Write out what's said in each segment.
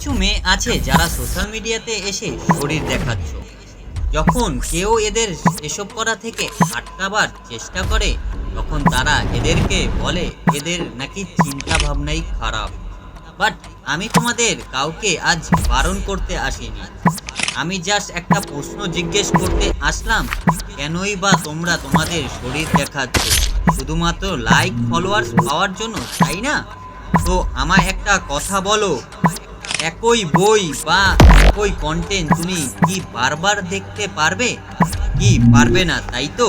কিছু মেয়ে আছে যারা সোশ্যাল মিডিয়াতে এসে শরীর দেখাচ্ছ, যখন কেউ এদের এসব করা থেকে আটকাবার চেষ্টা করে তখন তারা এদেরকে বলে এদের নাকি চিন্তা ভাবনাই খারাপ। বাট আমি তোমাদের কাউকে আজ বারণ করতে আসিনি, আমি জাস্ট একটা প্রশ্ন জিজ্ঞেস করতে আসলাম, কেনই বা তোমরা তোমাদের শরীর দেখাচ্ছ? শুধুমাত্র লাইক ফলোয়ার্স পাওয়ার জন্য, তাই না? তো আমায় একটা কথা বলো, একই বই বা একই কন্টেন্ট তুমি কি বারবার দেখতে পারবে? কি পারবে না, তাই তো?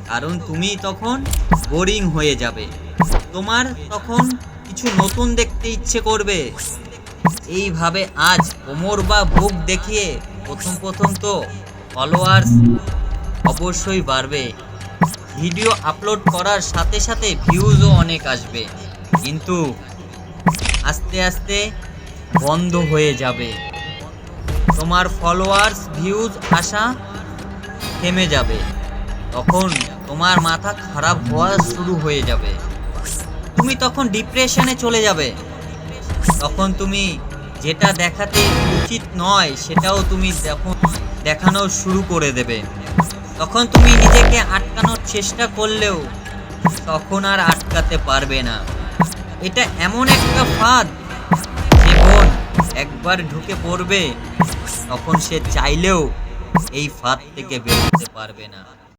কারণ তুমি তখন বোরিং হয়ে যাবে, তোমার তখন কিছু নতুন দেখতে ইচ্ছে করবে। এইভাবে আজ কোমর বা বুক দেখিয়ে প্রথম প্রথম তো ফলোয়ার্স অবশ্যই বাড়বে, ভিডিও আপলোড করার সাথে সাথে ভিউজও অনেক আসবে, কিন্তু আস্তে আস্তে বন্ধ হয়ে যাবে, তোমার ফলোয়ার্স ভিউজ আসা থেমে যাবে, তখন তোমার মাথা খারাপ হওয়া শুরু হয়ে যাবে, তুমি তখন ডিপ্রেশনে চলে যাবে, তখন তুমি যেটা দেখাতে উচিত নয় সেটাও তুমি দেখানো শুরু করে দেবে, তখন তুমি নিজেকে আটকানোর চেষ্টা করলেও তখন আর আটকাতে পারবে না। এটা এমন একটা ফাঁদ, জীবন একবার ঢুকে পড়বে তখন সে চাইলেও এই ফাঁদ থেকে বেরোতে পারবে না।